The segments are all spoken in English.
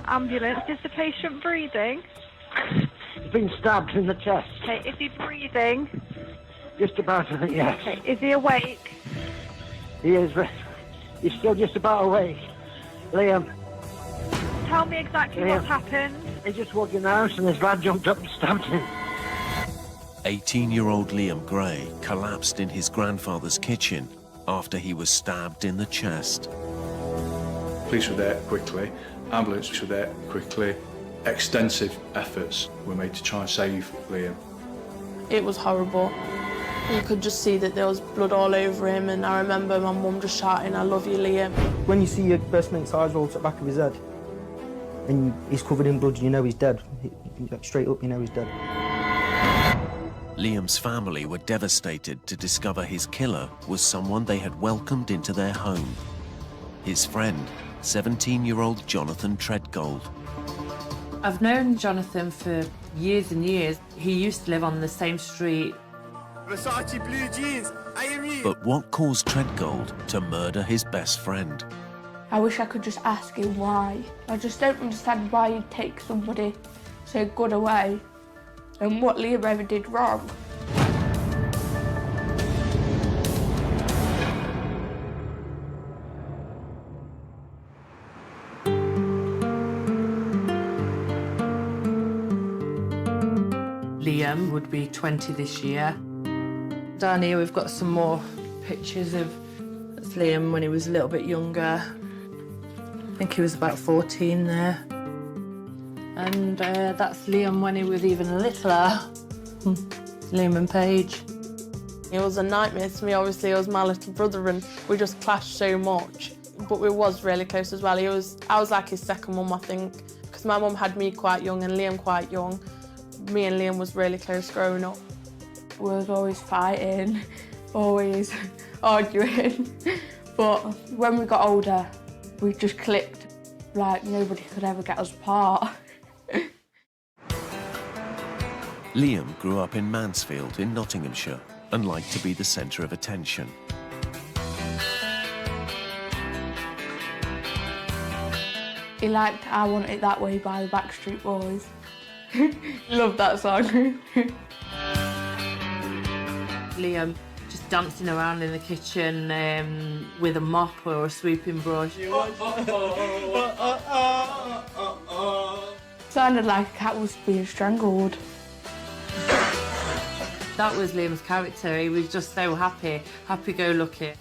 Ambulance. Is the patient breathing? He's been stabbed in the chest. Okay, is he breathing? Just about, yes. Okay, is he awake? He is, but he's still just about awake. Liam. Tell me exactly Liam. what's happened. He just walked in the house and his lad jumped up and stabbed him. 18-year-old Liam Gray collapsed in his grandfather's kitchen after he was stabbed in the chest. Police were there quickly, ambulance were there quickly. Extensive efforts were made to try and save Liam. It was horrible. You could just see that there was blood all over him, and I remember my mum just shouting, "I love you, Liam." When you see your best mate's eyes roll to the back of his head and he's covered in blood, you know he's dead. Straight up, you know he's dead. Liam's family were devastated to discover his killer was someone they had welcomed into their home. His friend, 17-year-old Jonathan Treadgold. I've known Jonathan for years and years. He used to live on the same street. Versace blue jeans, I am you. But what caused Treadgold to murder his best friend? I wish I could just ask him why. I just don't understand why he'd take somebody so good away and what Liam ever did wrong. Liam would be 20 this year. Down here we've got some more pictures of Liam when he was a little bit younger. I think he was about 14 there. And that's Liam when he was even littler. Liam and Paige. It was a nightmare to me. Obviously, he was my little brother and we just clashed so much. But we was really close as well. I was like his second mum, I think, because my mum had me quite young and Liam quite young. Me and Liam was really close growing up. We was always fighting, always arguing. But when we got older, we just clicked. Like, nobody could ever get us apart. Liam grew up in Mansfield in Nottinghamshire and liked to be the centre of attention. He liked I Want It That Way by the Backstreet Boys. Love that song. Liam just dancing around in the kitchen with a mop or a sweeping brush. Sounded like a cat was being strangled. That was Liam's character. He was just so happy, happy-go-lucky.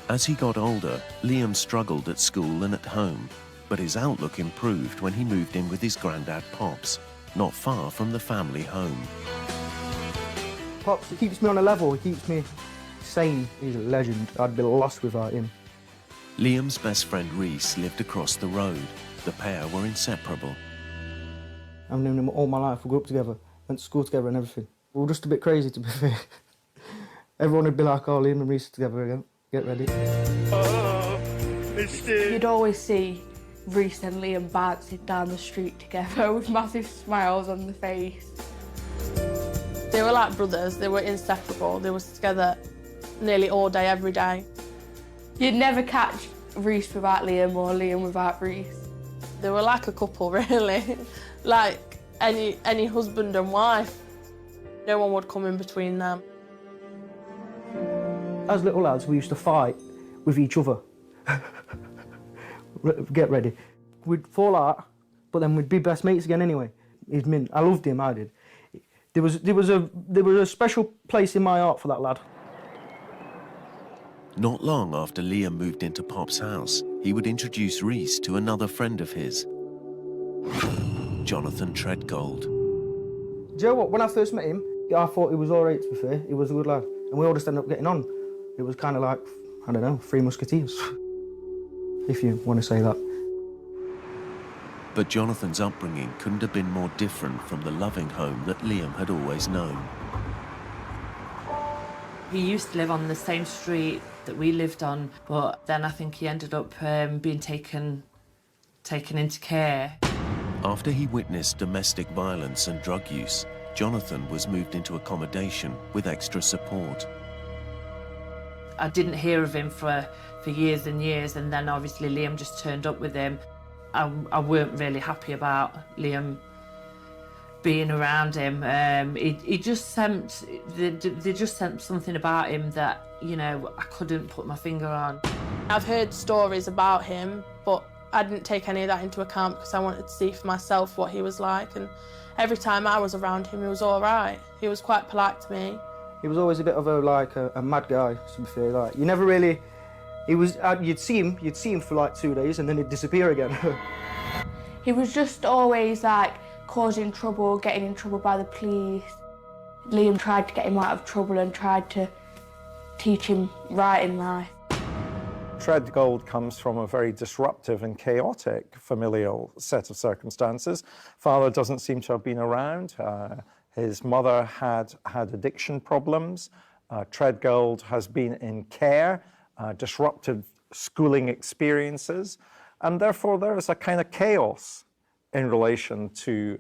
As he got older, Liam struggled at school and at home, but his outlook improved when he moved in with his granddad Pops, not far from the family home. Pops, he keeps me on a level, he keeps me sane. He's a legend. I'd be lost without him. Liam's best friend Reese lived across the road. The pair were inseparable. I've known him all my life. We grew up together, went to school together and everything. We were just a bit crazy, to be fair. Everyone would be like, "Oh, Liam and Reese together again. Get ready." You'd always see Reese and Liam bouncing down the street together with massive smiles on their face. They were like brothers. They were inseparable. They were together nearly all day, every day. You'd never catch Reese without Liam or Liam without Reese. They were like a couple, really. Like any husband and wife. No one would come in between them. As little lads, we used to fight with each other. Get ready. We'd fall out, but then we'd be best mates again anyway. He's mint. I loved him, I did. There was a special place in my heart for that lad. Not long after Liam moved into Pop's house, he would introduce Reese to another friend of his, Jonathan Treadgold. Do you know what? When I first met him, I thought he was all right, to be fair. He was a good lad. And we all just ended up getting on. It was kind of like, I don't know, Three Musketeers, if you want to say that. But Jonathan's upbringing couldn't have been more different from the loving home that Liam had always known. He used to live on the same street that we lived on, but then I think he ended up being taken into care. After he witnessed domestic violence and drug use, Jonathan was moved into accommodation with extra support. I didn't hear of him for years and years, and then obviously Liam just turned up with him. I weren't really happy about Liam being around him. He just sensed, they just sensed something about him that, you know, I couldn't put my finger on. I've heard stories about him, but I didn't take any of that into account because I wanted to see for myself what he was like, and every time I was around him, he was all right. He was quite polite to me. He was always a bit of a mad guy, to be fair. Like, you never really... He was... you'd see him for like 2 days and then he'd disappear again. He was just always like causing trouble, getting in trouble by the police. Liam tried to get him out of trouble and tried to teach him right in life. Treadgold comes from a very disruptive and chaotic familial set of circumstances. Father doesn't seem to have been around. His mother had addiction problems. Treadgold has been in care, disrupted schooling experiences, and therefore there is a kind of chaos in relation to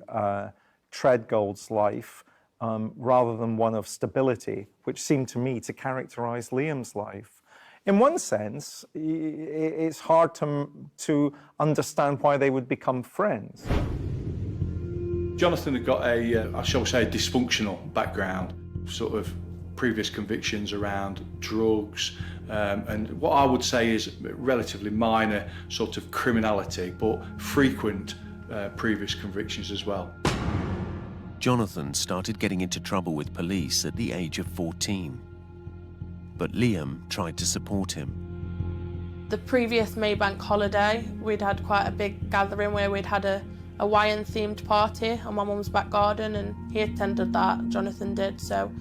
Treadgold's life rather than one of stability, which seemed to me to characterize Liam's life. In one sense, it's hard to understand why they would become friends. Jonathan had got I shall say, a dysfunctional background, sort of previous convictions around drugs, and what I would say is relatively minor sort of criminality, but frequent previous convictions as well. Jonathan started getting into trouble with police at the age of 14. But Liam tried to support him. The previous Maybank holiday, we'd had quite a big gathering where we'd had a Hawaiian-themed party on my mum's back garden, and he attended that, Jonathan did, so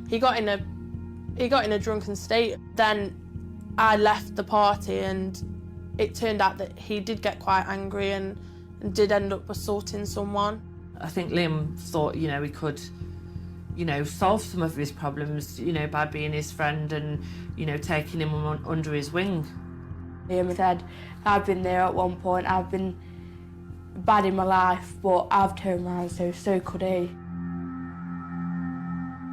he got in a drunken state. Then I left the party, and it turned out that he did get quite angry and did end up assaulting someone. I think Liam thought, you know, he could, you know, solve some of his problems, you know, by being his friend and, you know, taking him under his wing. Liam said, I've been there at one point, I've been bad in my life, but I've turned around, so could he.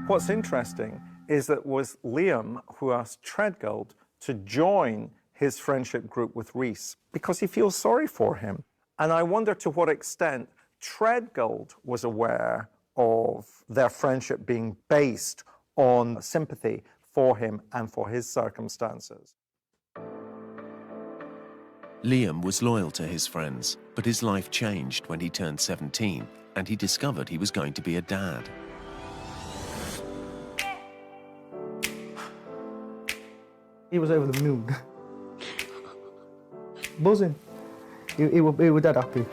What's interesting is that it was Liam who asked Treadgold to join his friendship group with Rhys because he feels sorry for him. And I wonder to what extent Treadgold was aware of their friendship being based on sympathy for him and for his circumstances. Liam was loyal to his friends, but his life changed when he turned 17 and he discovered he was going to be a dad. He was over the moon. Buzzing. He was dead happy.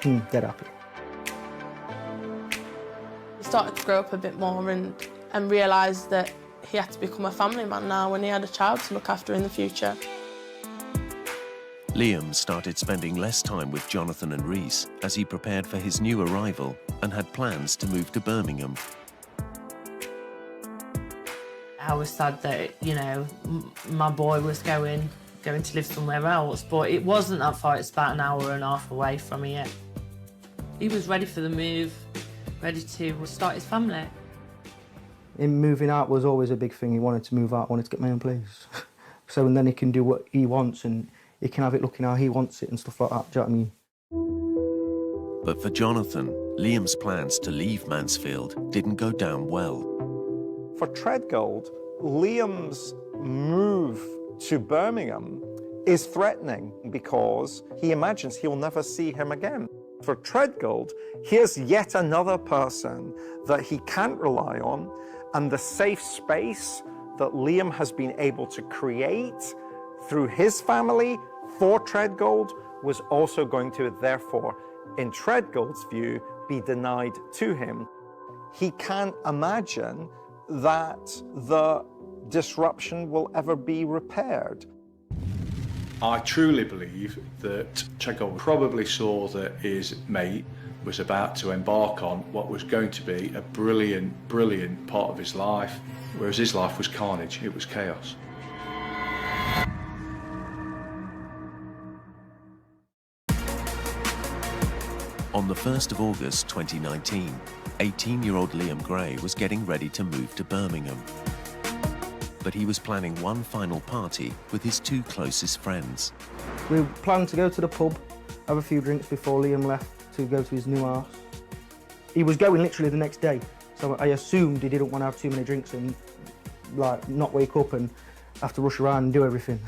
Dead happy. He started to grow up a bit more and realised that he had to become a family man now when he had a child to look after in the future. Liam started spending less time with Jonathan and Rhys as he prepared for his new arrival and had plans to move to Birmingham. I was sad that, you know, my boy was going to live somewhere else, but it wasn't that far. It's about an hour and a half away from here. He was ready for the move, ready to start his family. Him moving out was always a big thing. He wanted to move out, wanted to get my own place. So and then he can do what he wants and he can have it looking how he wants it and stuff like that, do you know what I mean? But for Jonathan, Liam's plans to leave Mansfield didn't go down well. For Treadgold, Liam's move to Birmingham is threatening because he imagines he'll never see him again. For Treadgold, here's yet another person that he can't rely on, and the safe space that Liam has been able to create through his family for Treadgold was also going to, therefore, in Treadgold's view, be denied to him. He can't imagine that the disruption will ever be repaired. I truly believe that Treadgold probably saw that his mate was about to embark on what was going to be a brilliant, brilliant part of his life, whereas his life was carnage, it was chaos. On the 1st of August 2019, 18-year-old Liam Gray was getting ready to move to Birmingham. but he was planning one final party with his two closest friends. We planned to go to the pub, have a few drinks before Liam left to go to his new house. He was going literally the next day, so I assumed he didn't want to have too many drinks and like not wake up and have to rush around and do everything.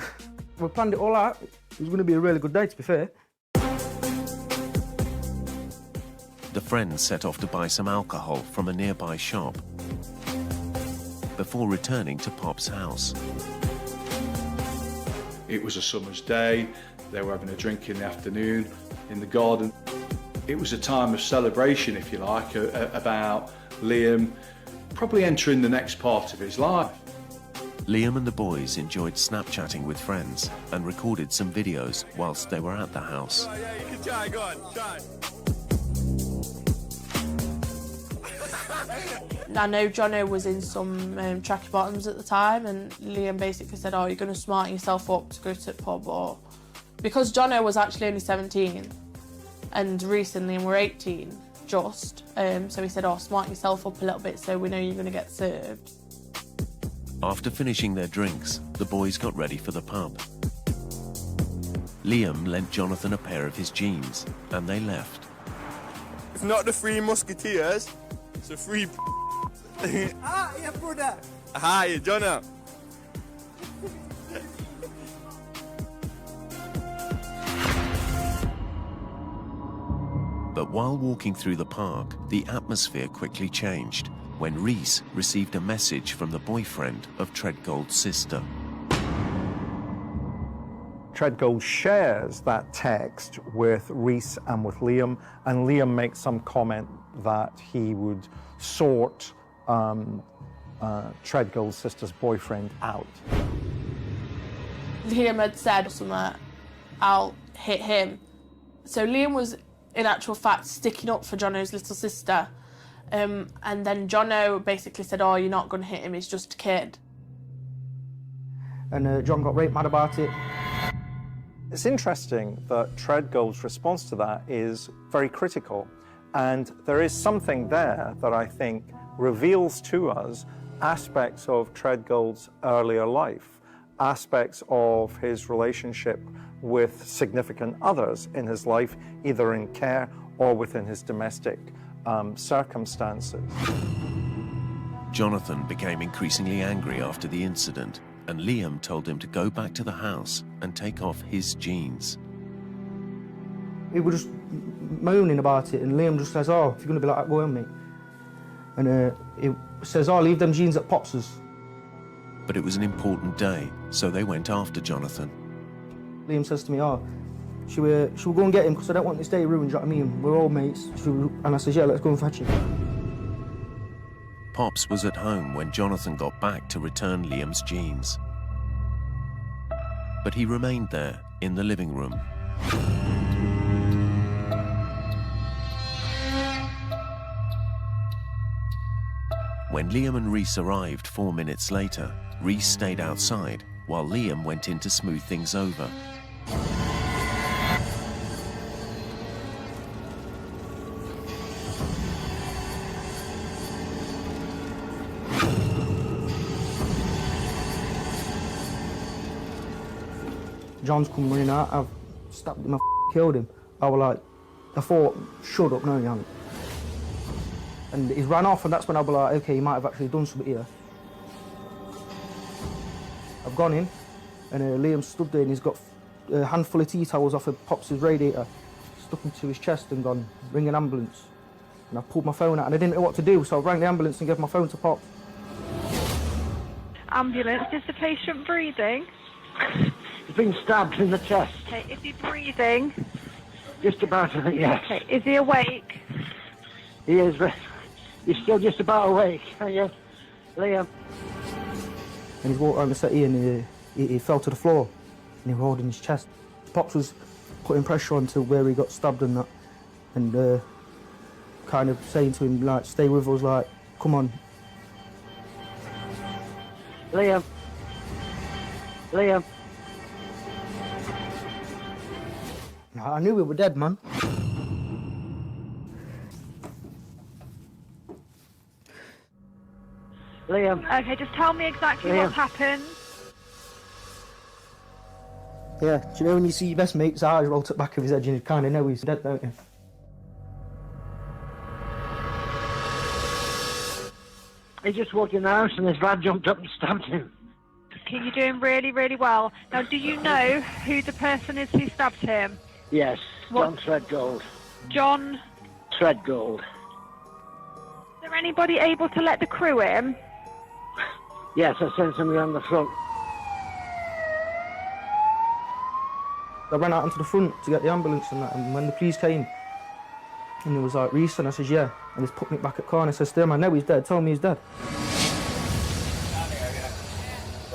We planned it all out. It was going to be a really good day, to be fair. The friends set off to buy some alcohol from a nearby shop before returning to Pop's house. It was a summer's day. They were having a drink in the afternoon in the garden. It was a time of celebration, if you like, about Liam probably entering the next part of his life. Liam and the boys enjoyed Snapchatting with friends and recorded some videos whilst they were at the house. Oh, yeah, you can try. Go on, try. I know Jono was in some tracky bottoms at the time, and Liam basically said, oh, you're going to smarten yourself up to go to the pub, or... Because Jono was actually only 17, and recently we're 18, just, so he said, oh, smarten yourself up a little bit so we know you're going to get served. After finishing their drinks, the boys got ready for the pub. Liam lent Jonathan a pair of his jeans, and they left. If not the Three Musketeers, it's a free. Ah, yeah, brother. Hi, Jonah. But while walking through the park, the atmosphere quickly changed when Reese received a message from the boyfriend of Treadgold's sister. Treadgold shares that text with Reese and with Liam, and Liam makes some comment that he would sort Treadgold's sister's boyfriend out. Liam had said something, I'll hit him. So Liam was, in actual fact, sticking up for Jono's little sister. And then Jono basically said, oh, you're not going to hit him, he's just a kid. And John got right mad about it. It's interesting that Treadgold's response to that is very critical. And there is something there that I think reveals to us aspects of Treadgold's earlier life, aspects of his relationship with significant others in his life, either in care or within his domestic circumstances. Jonathan became increasingly angry after the incident, and Liam told him to go back to the house and take off his jeans. He was just moaning about it, and Liam just says, oh, if you're going to be like that, go home, mate. And he says, oh, leave them jeans at Pops's. But it was an important day, so they went after Jonathan. Liam says to me, oh, should we go and get him, because I don't want this day ruined, do you know what I mean? We're all mates. And I says, yeah, let's go and fetch him. Pops was at home when Jonathan got back to return Liam's jeans. But he remained there in the living room. When Liam and Reese arrived 4 minutes later, Reese stayed outside while Liam went in to smooth things over. John's come running out, I've stabbed him, killed him. I thought, shut up, no you haven't. And he's ran off, and that's when I was like, okay, he might have actually done something here. I've gone in, and Liam stood there, and he's got a handful of tea towels off of Pops' radiator, stuck them to his chest and gone, ring an ambulance. And I pulled my phone out, and I didn't know what to do, so I rang the ambulance and gave my phone to Pops. Ambulance, is the patient breathing? He's been stabbed in the chest. Okay, is he breathing? Just about, I think, yes. Okay, is he awake? He is. He's still just about awake. Yeah, Liam. And he's walked around the settee, and he fell to the floor, and he was holding his chest. Pops was putting pressure on to where he got stabbed and that, and kind of saying to him, like, stay with us, like, come on. Liam. Liam. I knew we were dead, man. Liam. Okay, just tell me exactly Liam. what's happened. Yeah, do you know when you see your best mate's eyes roll to the back of his head, you kind of know he's dead, don't you? He just walked in the house and his lad jumped up and stabbed him. Okay, you're doing really, really well. Now, do you know who the person is who stabbed him? Yes, What? John Threadgold. John? Threadgold. Is there anybody able to let the crew in? Yes, I sent somebody on the front. I ran out into the front to get the ambulance and that, and when the police came, and there was like, Reece, and I says, yeah, and he's put me back at car, and I says to him, I know he's dead, tell me he's dead.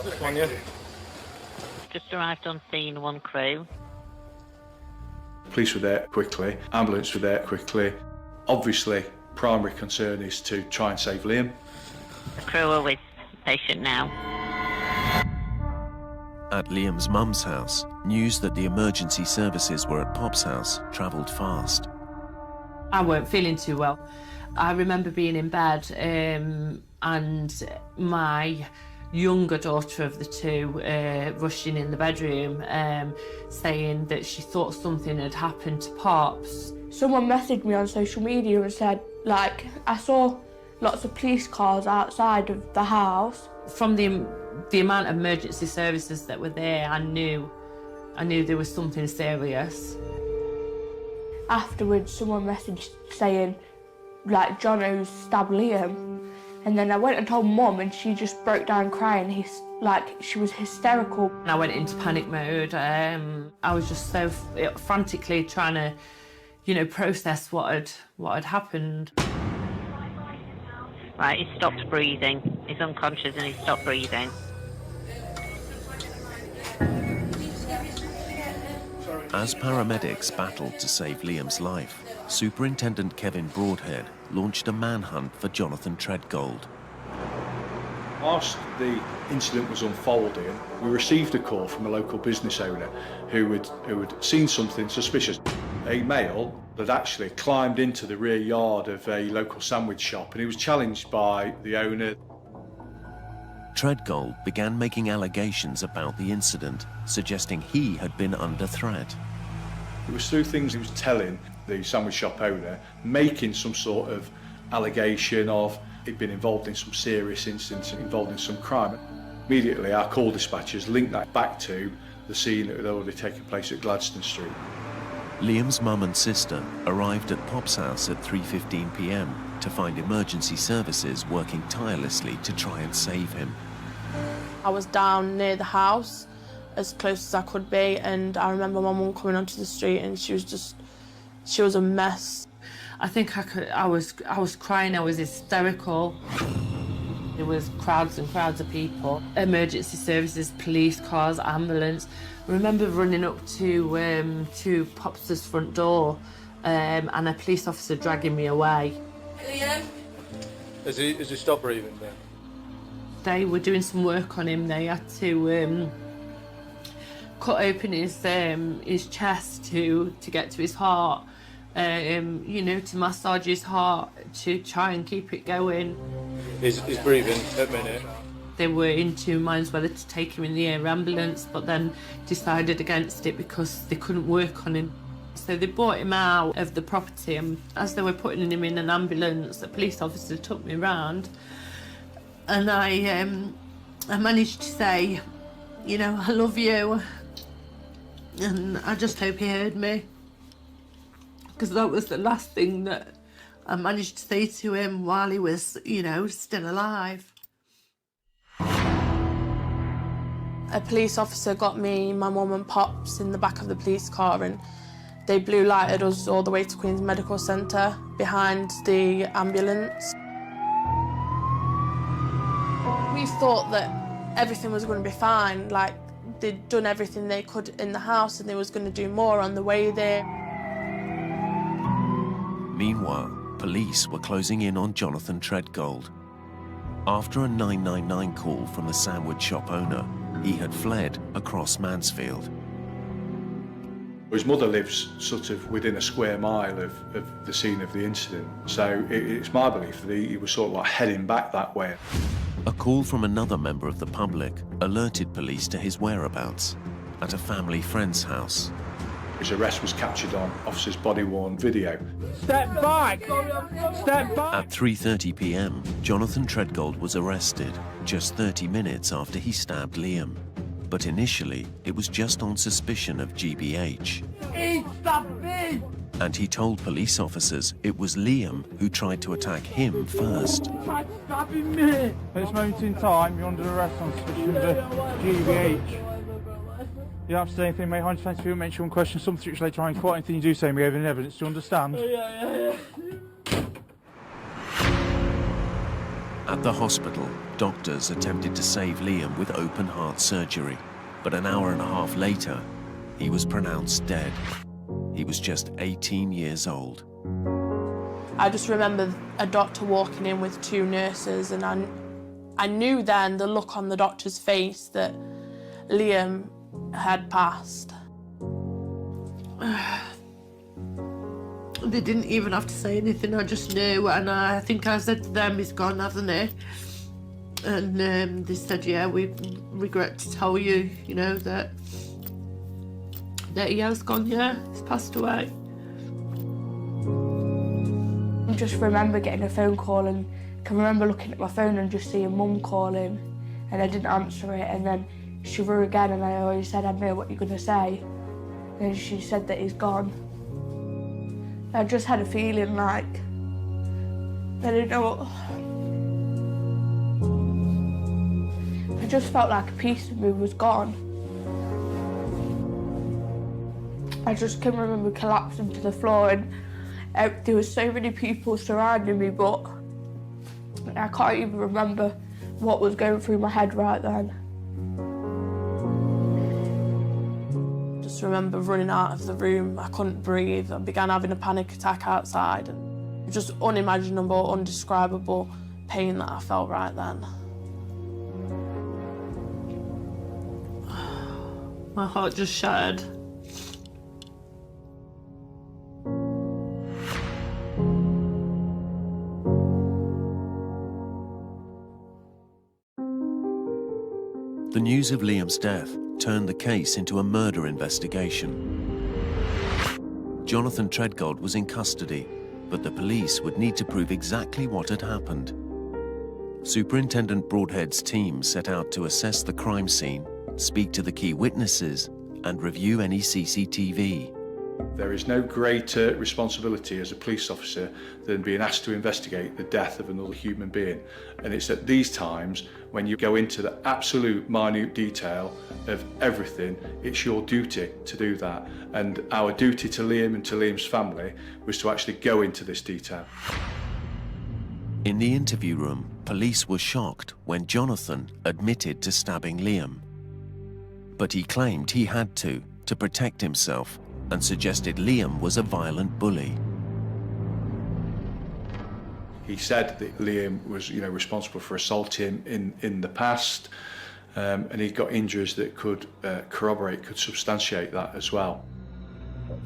This one, yeah. Just arrived on scene, one crew. Police were there quickly, ambulance were there quickly. Obviously, primary concern is to try and save Liam. The crew are with the patient now. At Liam's mum's house, news that the emergency services were at Pop's house travelled fast. I weren't feeling too well. I remember being in bed and my younger daughter of the two rushing in the bedroom saying that she thought something had happened to Pops. Someone messaged me on social media and said, like, I saw lots of police cars outside of the house. From the amount of emergency services that were there, I knew there was something serious. Afterwards, someone messaged saying, like, Jono stabbed Liam. And then I went and told Mum, and she just broke down crying. She was hysterical. I went into panic mode. I was just so frantically trying to, process what had happened. Right, he stopped breathing. He's unconscious and he stopped breathing. As paramedics battled to save Liam's life, Superintendent Kevin Broadhead launched a manhunt for Jonathan Treadgold. Whilst the incident was unfolding, we received a call from a local business owner who had seen something suspicious. A male had actually climbed into the rear yard of a local sandwich shop and he was challenged by the owner. Treadgold began making allegations about the incident, suggesting he had been under threat. It was through things he was telling the sandwich shop owner, making some sort of allegation of he'd been involved in some serious incidents, involved in some crime. Immediately, our call dispatchers linked that back to the scene that had already taken place at Gladstone Street. Liam's mum and sister arrived at Pop's house at 3:15 p.m. to find emergency services working tirelessly to try and save him. I was down near the house, as close as I could be, and I remember my mum coming onto the street and she was a mess. I think I was crying, I was hysterical. There was crowds and crowds of people. Emergency services, police cars, ambulance. I remember running up to Pop's front door and a police officer dragging me away. Liam? Has he stopped breathing now? They were doing some work on him. They had to cut open his chest to get to his heart, to massage his heart to try and keep it going. He's breathing at the minute. They were in two minds whether to take him in the air ambulance, but then decided against it because they couldn't work on him. So they brought him out of the property, and as they were putting him in an ambulance, the police officer took me round, and I managed to say, I love you, and I just hope he heard me, because that was the last thing that I managed to say to him while he was, still alive. A police officer got me, my mum and Pops in the back of the police car, and they blue lighted us all the way to Queen's Medical Centre behind the ambulance. We thought that everything was going to be fine, like they'd done everything they could in the house and they was going to do more on the way there. Meanwhile, police were closing in on Jonathan Treadgold. After a 999 call from the sandwich shop owner, he had fled across Mansfield. His mother lives sort of within a square mile of the scene of the incident, so it's my belief that he was sort of like heading back that way. A call from another member of the public alerted police to his whereabouts at a family friend's house. His arrest was captured on officer's body-worn video. Step back! Step back! At 3:30 p.m, Jonathan Treadgold was arrested just 30 minutes after he stabbed Liam. But initially, it was just on suspicion of GBH. And he told police officers it was Liam who tried to attack him first. At this moment in time, you're under arrest on suspicion of GBH. You don't have to say anything, mate. 120 people mention one question, something which they try and quote anything you do say, we have any evidence. Do you understand? At the hospital, doctors attempted to save Liam with open-heart surgery, but an hour and a half later, he was pronounced dead. He was just 18 years old. I just remember a doctor walking in with 2 nurses, and I knew then the look on the doctor's face that Liam had passed. They didn't even have to say anything, I just knew, and I think I said to them, he's gone, hasn't he? And they said, yeah, we regret to tell you, you know, that he has gone, yeah, he's passed away. I just remember getting a phone call and can remember looking at my phone and just seeing Mum calling, and I didn't answer it, and then she rang again and I always said, I know what you're going to say. And she said that he's gone. I just had a feeling like, I didn't know what... I just felt like a piece of me was gone. I just can remember collapsing to the floor, and there were so many people surrounding me, but I can't even remember what was going through my head right then. Just remember running out of the room. I couldn't breathe. I began having a panic attack outside, and just unimaginable, undescribable pain that I felt right then. My heart just shattered. The news of Liam's death turned the case into a murder investigation. Jonathan Treadgold was in custody, but the police would need to prove exactly what had happened. Superintendent Broadhead's team set out to assess the crime scene, speak to the key witnesses, and review any CCTV. There is no greater responsibility as a police officer than being asked to investigate the death of another human being. And it's at these times when you go into the absolute minute detail of everything, it's your duty to do that. And our duty to Liam and to Liam's family was to actually go into this detail. In the interview room, police were shocked when Jonathan admitted to stabbing Liam. But he claimed he had to protect himself, and suggested Liam was a violent bully. He said that Liam was, responsible for assaulting in the past, and he got injuries that could substantiate that as well.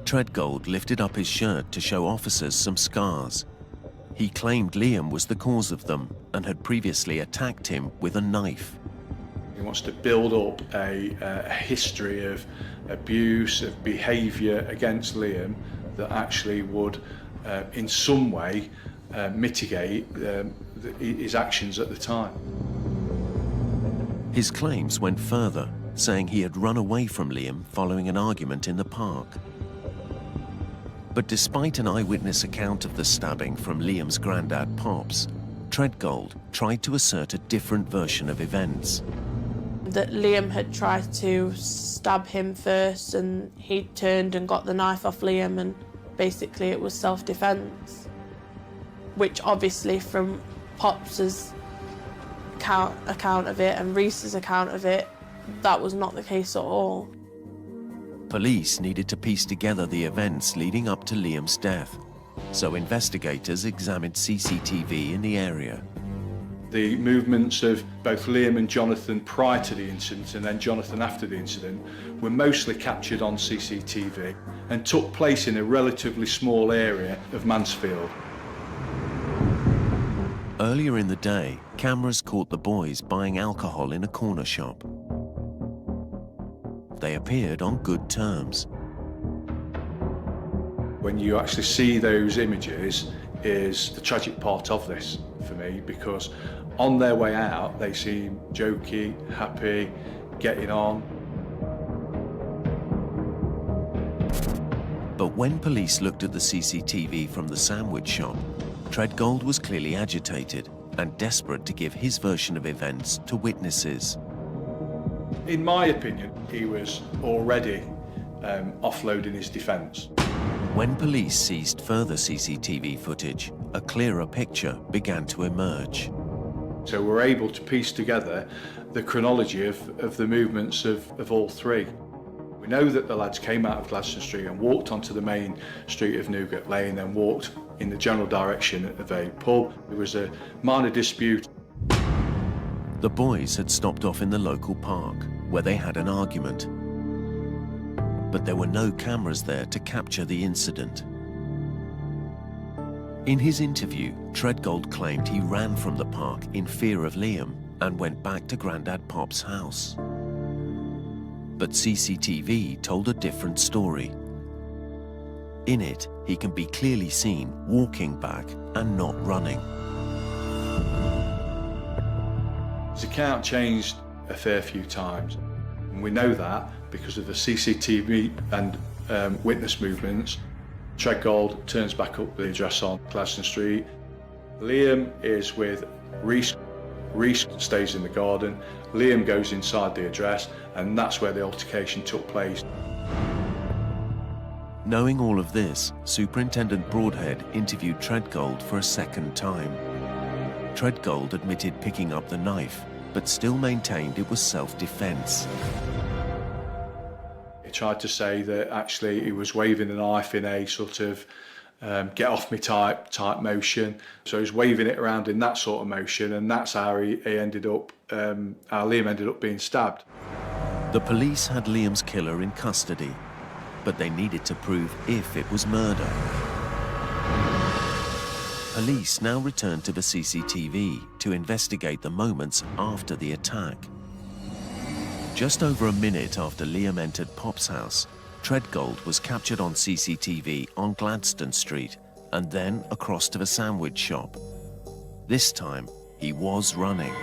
Treadgold lifted up his shirt to show officers some scars. He claimed Liam was the cause of them and had previously attacked him with a knife. He wants to build up a history of abuse, of behaviour against Liam that actually would, in some way, mitigate his actions at the time. His claims went further, saying he had run away from Liam following an argument in the park. But despite an eyewitness account of the stabbing from Liam's granddad, Pops, Treadgold tried to assert a different version of events. That Liam had tried to stab him first, and he turned and got the knife off Liam, and basically it was self-defence. Which obviously from Pops's account of it and Reese's account of it, that was not the case at all. Police needed to piece together the events leading up to Liam's death, so investigators examined CCTV in the area. The movements of both Liam and Jonathan prior to the incident and then Jonathan after the incident were mostly captured on CCTV and took place in a relatively small area of Mansfield. Earlier in the day, cameras caught the boys buying alcohol in a corner shop. They appeared on good terms. When you actually see those images is the tragic part of this for me, because on their way out they seem jokey, happy, getting on. But when police looked at the CCTV from the sandwich shop, Treadgold was clearly agitated and desperate to give his version of events to witnesses. In my opinion, he was already offloading his defence. When police seized further CCTV footage, a clearer picture began to emerge. So we're able to piece together the chronology of the movements of all three. We know that the lads came out of Gladstone Street and walked onto the main street of Newgate Lane and walked in the general direction of a pub. There was a minor dispute. The boys had stopped off in the local park, where they had an argument. But there were no cameras there to capture the incident. In his interview, Treadgold claimed he ran from the park in fear of Liam and went back to Grandad Pop's house. But CCTV told a different story. In it, he can be clearly seen walking back and not running. His account changed a fair few times, and we know that because of the CCTV and witness movements. Treadgold turns back up the address on Gladstone Street. Liam is with Reece. Reece stays in the garden. Liam goes inside the address, and that's where the altercation took place. Knowing all of this, Superintendent Broadhead interviewed Treadgold for a second time. Treadgold admitted picking up the knife, but still maintained it was self-defense. He tried to say that actually he was waving the knife in a sort of get off me type motion. So he was waving it around in that sort of motion, and that's how he ended up, how Liam ended up being stabbed. The police had Liam's killer in custody, but they needed to prove if it was murder. Police now returned to the CCTV to investigate the moments after the attack. Just over a minute after Liam entered Pop's house, Treadgold was captured on CCTV on Gladstone Street and then across to the sandwich shop. This time, he was running.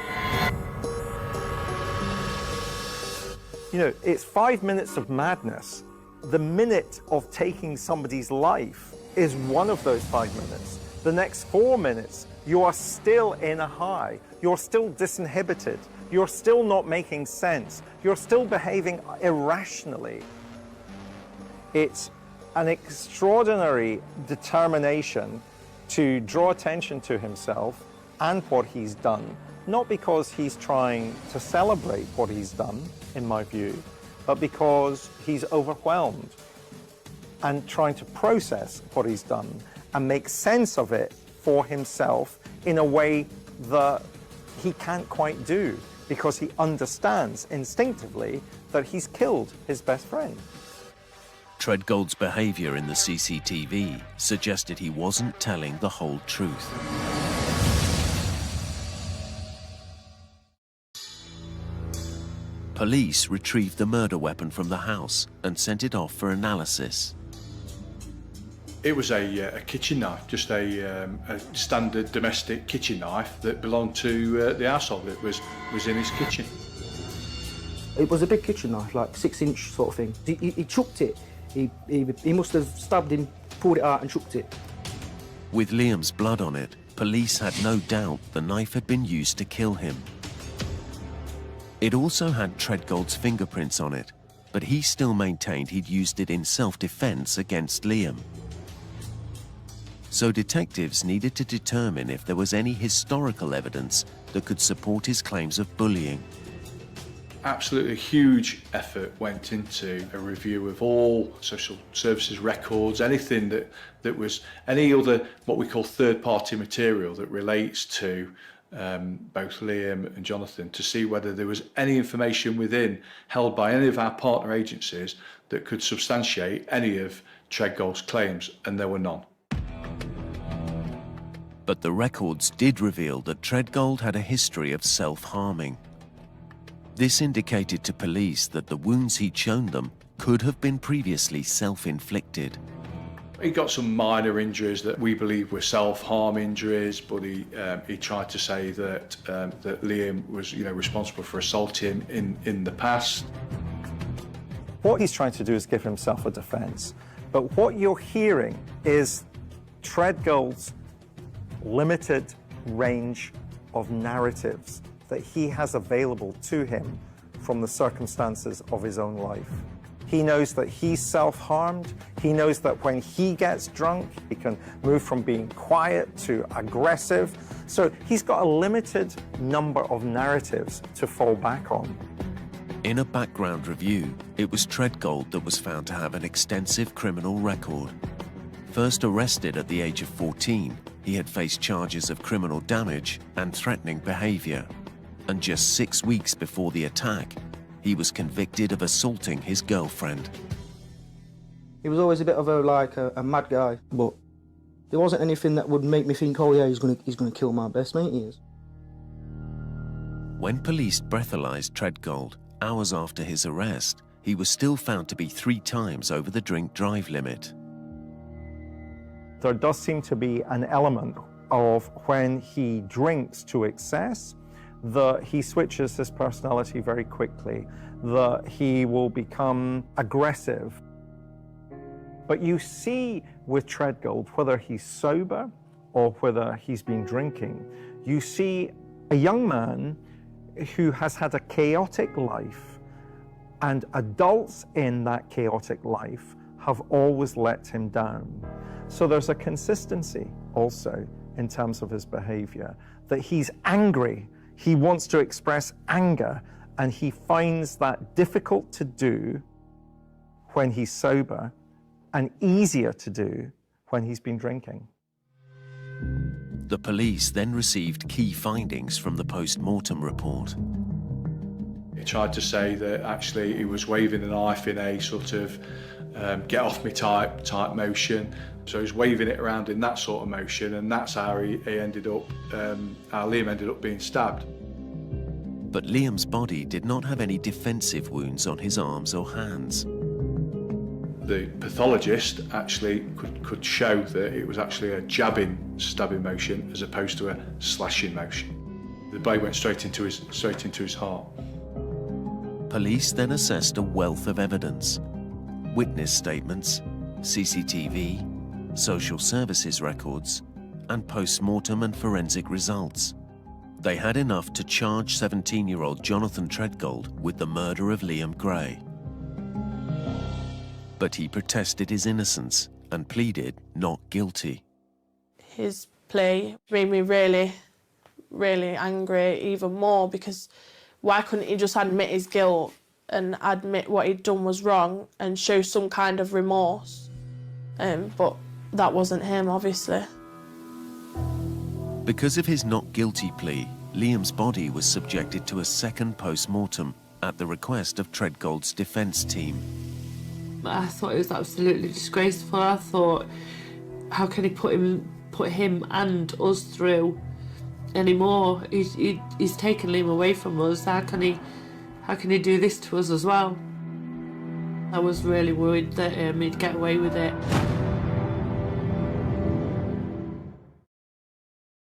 You know, it's 5 minutes of madness. The minute of taking somebody's life is one of those 5 minutes. The next 4 minutes, you are still in a high. You're still disinhibited. You're still not making sense. You're still behaving irrationally. It's an extraordinary determination to draw attention to himself and what he's done, not because he's trying to celebrate what he's done, in my view, but because he's overwhelmed and trying to process what he's done and make sense of it for himself in a way that he can't quite do, because he understands instinctively that he's killed his best friend. Treadgold's behavior in the CCTV suggested he wasn't telling the whole truth. Police retrieved the murder weapon from the house and sent it off for analysis. It was a kitchen knife, just a standard domestic kitchen knife that belonged to the household. It was in his kitchen. It was a big kitchen knife, like 6-inch sort of thing. He chucked it. He must have stabbed him, pulled it out and chucked it. With Liam's blood on it, police had no doubt the knife had been used to kill him. It also had Treadgold's fingerprints on it, but he still maintained he'd used it in self-defense against Liam. So detectives needed to determine if there was any historical evidence that could support his claims of bullying. Absolutely huge effort went into a review of all social services records, anything that was any other what we call third-party material that relates to both Liam and Jonathan, to see whether there was any information within held by any of our partner agencies that could substantiate any of Treadgold's claims, and there were none. But the records did reveal that Treadgold had a history of self-harming. This indicated to police that the wounds he'd shown them could have been previously self-inflicted. He got some minor injuries that we believe were self-harm injuries, but he tried to say that that Liam was, responsible for assaulting him in the past. What he's trying to do is give himself a defence. But what you're hearing is Treadgold's limited range of narratives that he has available to him from the circumstances of his own life. He knows that he's self-harmed. He knows that when he gets drunk, he can move from being quiet to aggressive. So he's got a limited number of narratives to fall back on. In a background review, it was Treadgold that was found to have an extensive criminal record. First arrested at the age of 14, he had faced charges of criminal damage and threatening behaviour. And just 6 weeks before the attack, he was convicted of assaulting his girlfriend. He was always a bit of a mad guy, but there wasn't anything that would make me think, oh yeah, he's gonna kill my best mate, he is. When police breathalyzed Treadgold hours after his arrest, he was still found to be 3 times over the drink-drive limit. There does seem to be an element of when he drinks to excess, that he switches his personality very quickly, that he will become aggressive. But you see with Treadgold, whether he's sober or whether he's been drinking, you see a young man who has had a chaotic life, and adults in that chaotic life have always let him down. So there's a consistency also in terms of his behavior, that he's angry. He wants to express anger, and he finds that difficult to do when he's sober and easier to do when he's been drinking. The police then received key findings from the post-mortem report. He tried to say that actually he was waving a knife in a sort of get off me type motion. So he's waving it around in that sort of motion, and that's how he ended up, how Liam ended up being stabbed. But Liam's body did not have any defensive wounds on his arms or hands. The pathologist actually could show that it was actually a jabbing, stabbing motion as opposed to a slashing motion. The blade went straight into his heart. Police then assessed a wealth of evidence: witness statements, CCTV, social services records, and post-mortem and forensic results. They had enough to charge 17-year-old Jonathan Treadgold with the murder of Liam Gray. But he protested his innocence and pleaded not guilty. His plea made me really, really angry even more, because why couldn't he just admit his guilt and admit what he'd done was wrong and show some kind of remorse? But that wasn't him, obviously. Because of his not guilty plea, Liam's body was subjected to a second post-mortem at the request of Treadgold's defence team. I thought it was absolutely disgraceful. I thought, how can he put him and us through anymore? He's taken Liam away from us. How can he do this to us as well? I was really worried that he'd get away with it.